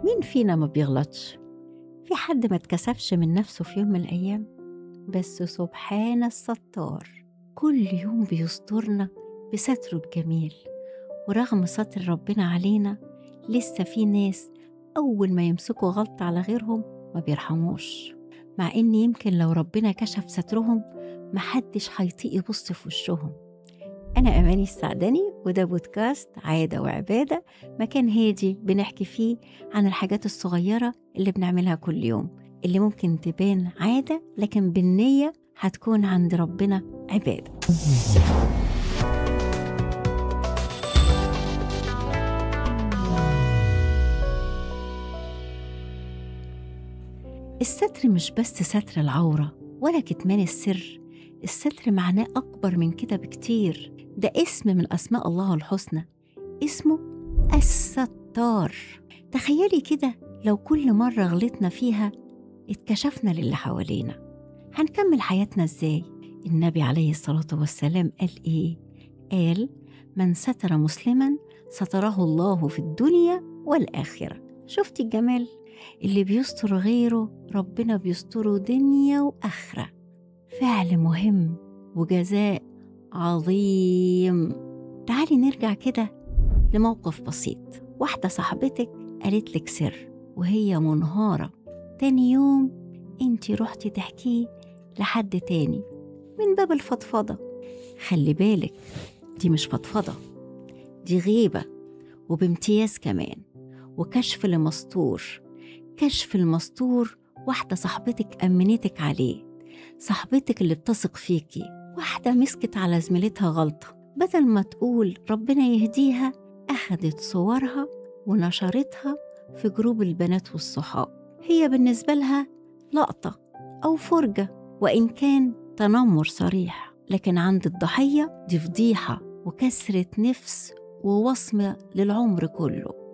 مين فينا ما بيغلطش؟ في حد ما اتكسفش من نفسه في يوم من الأيام؟ بس سبحان الستار، كل يوم بيسترنا بستره الجميل. ورغم ستر ربنا علينا لسه في ناس أول ما يمسكوا غلطة على غيرهم ما بيرحموش، مع إن يمكن لو ربنا كشف سترهم محدش هيطيق يبص في وشهم. أنا أماني السعدني، وده بودكاست عادة وعبادة، مكان هادي بنحكي فيه عن الحاجات الصغيرة اللي بنعملها كل يوم، اللي ممكن تبان عادة لكن بالنية هتكون عند ربنا عبادة. الستر مش بس ستر العورة ولا كتمان السر، الستر معناه أكبر من كده بكتير. ده اسم من أسماء الله الحسنى، اسمه الستار. تخيلي كده لو كل مرة غلطنا فيها اتكشفنا للي حوالينا، هنكمل حياتنا ازاي؟ النبي عليه الصلاة والسلام قال ايه؟ قال: من ستر مسلما ستره الله في الدنيا والآخرة. شفتي الجمال؟ اللي بيستر غيره ربنا بيستره دنيا وآخرة. فعل مهم وجزاء عظيم. تعالي نرجع كده لموقف بسيط. واحدة صاحبتك قالت لك سر وهي منهارة، تاني يوم انتي رحتي تحكيه لحد تاني من باب الفضفضة. خلي بالك، دي مش فضفضة، دي غيبة، وبامتياز كمان، وكشف لمستور. كشف المستور واحدة صاحبتك أمنتك عليه، صاحبتك اللي بتثق فيكي. واحدة مسكت على زميلتها غلطة، بدل ما تقول ربنا يهديها أخدت صورها ونشرتها في جروب البنات والصحاب. هي بالنسبة لها لقطة أو فرجة، وإن كان تنمر صريح، لكن عند الضحية دي فضيحة وكسرة نفس ووصمة للعمر كله.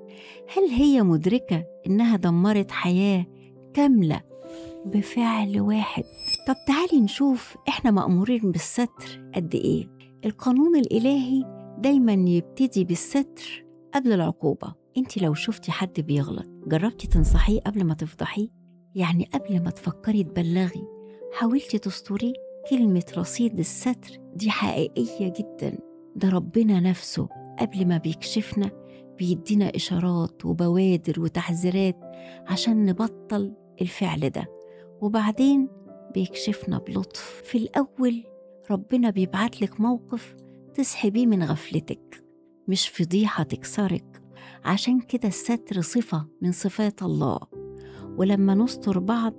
هل هي مدركة إنها دمرت حياة كاملة بفعل واحد؟ طب تعالي نشوف إحنا مأمورين بالستر قد إيه. القانون الإلهي دايما يبتدي بالستر قبل العقوبة. انت لو شفتي حد بيغلط جربتي تنصحيه قبل ما تفضحيه؟ يعني قبل ما تفكري تبلغي حاولتي تستوريه؟ كلمة رصيد الستر دي حقيقية جدا. ده ربنا نفسه قبل ما بيكشفنا بيدينا إشارات وبوادر وتحذيرات عشان نبطل الفعل ده، وبعدين بيكشفنا بلطف. في الأول ربنا بيبعتلك موقف تصحي بيه من غفلتك، مش فضيحة تكسرك. عشان كده الستر صفة من صفات الله، ولما نستر بعض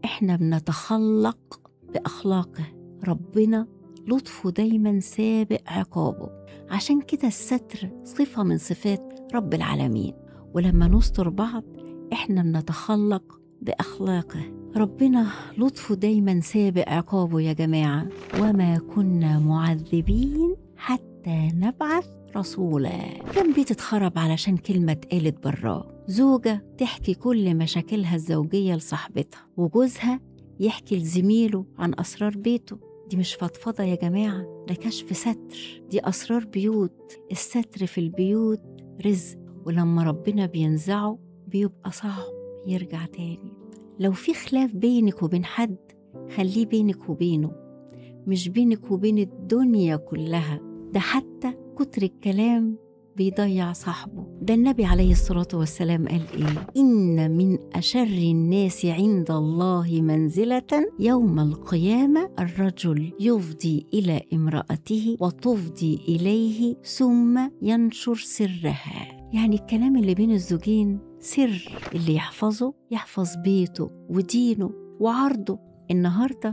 احنا بنتخلق بأخلاقه. ربنا لطفه دايما سابق عقابه، عشان كده الستر صفة من صفات رب العالمين. ولما نستر بعض احنا بنتخلق بأخلاقه. ربنا لطفه دايما سابق عقابه يا جماعة. وما كنا معذبين حتى نبعث رسولا. كان بيت اتخرب علشان كلمة اتقالت براه. زوجة تحكي كل مشاكلها الزوجية لصاحبتها، وجوزها يحكي لزميله عن أسرار بيته. دي مش فضفضة يا جماعة، ده كشف ستر، دي أسرار بيوت. الستر في البيوت رزق، ولما ربنا بينزعه بيبقى صعب يرجع تاني. لو في خلاف بينك وبين حد خليه بينك وبينه، مش بينك وبين الدنيا كلها. ده حتى كتر الكلام بيضيع صاحبه. ده النبي عليه الصلاة والسلام قال إيه؟ إن من أشر الناس عند الله منزلة يوم القيامة الرجل يفضي إلى امرأته وتفضي إليه ثم ينشر سرها. يعني الكلام اللي بين الزوجين سر، اللي يحفظه يحفظ بيته ودينه وعرضه. النهاردة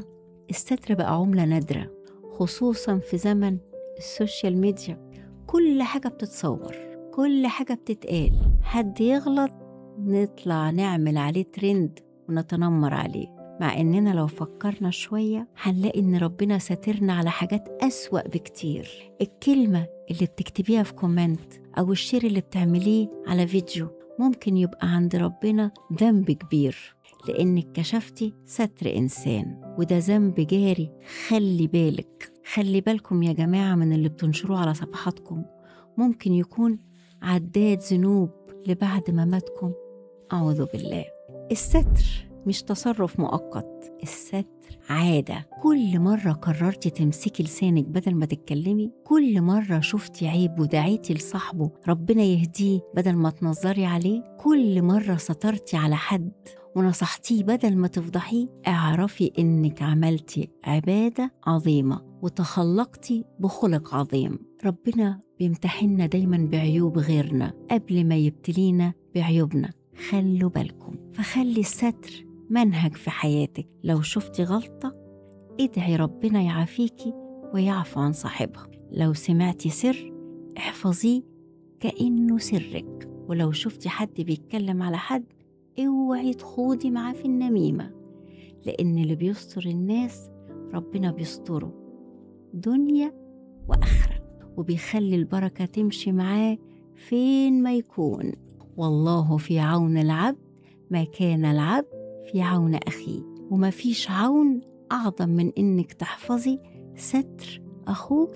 الستر بقى عملة نادرة، خصوصا في زمن السوشيال ميديا. كل حاجة بتتصور، كل حاجة بتتقال. حد يغلط نطلع نعمل عليه ترند ونتنمر عليه، مع إننا لو فكرنا شوية هنلاقي إن ربنا ساترنا على حاجات أسوأ بكتير. الكلمة اللي بتكتبيها في كومنت أو الشير اللي بتعمليه على فيديو ممكن يبقى عند ربنا ذنب كبير، لأنك كشفتي ستر إنسان، وده ذنب جاري. خلي بالك، خلي بالكم يا جماعة من اللي بتنشروه على صفحاتكم. ممكن يكون عداد ذنوب لبعد مماتكم أعوذ بالله. الستر مش تصرف مؤقت، الستر عادة. كل مرة قررتي تمسكي لسانك بدل ما تتكلمي، كل مرة شفتي عيب ودعيتي لصاحبه ربنا يهديه بدل ما تنظري عليه، كل مرة سترتي على حد ونصحتيه بدل ما تفضحيه، اعرفي إنك عملتي عبادة عظيمة وتخلقتي بخلق عظيم. ربنا بيمتحننا دايما بعيوب غيرنا قبل ما يبتلينا بعيوبنا، خلوا بالكم. فخلي الستر منهج في حياتك، لو شفتي غلطة ادعي ربنا يعافيكي ويعفو عن صاحبها، لو سمعتي سر احفظيه كأنه سرك، ولو شفتي حد بيتكلم على حد اوعي تخوضي معاه في النميمة، لأن اللي بيستر الناس ربنا بيستره دنيا وآخرة، وبيخلي البركة تمشي معاه فين ما يكون. والله في عون العبد ما كان العبد في عون أخيه، وما فيش عون أعظم من إنك تحفظي ستر أخوك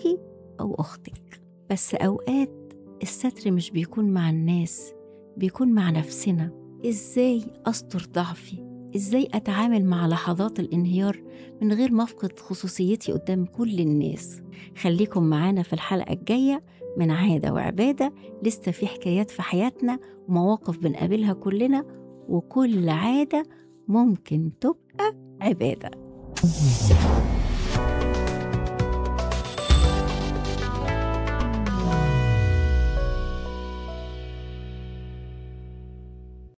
أو أختك. بس أوقات الستر مش بيكون مع الناس، بيكون مع نفسنا. إزاي أستر ضعفي؟ إزاي أتعامل مع لحظات الانهيار من غير ما أفقد خصوصيتي قدام كل الناس؟ خليكم معانا في الحلقة الجاية من عادة وعبادة، لسه في حكايات في حياتنا ومواقف بنقابلها كلنا، وكل عادة ممكن تبقى عبادة.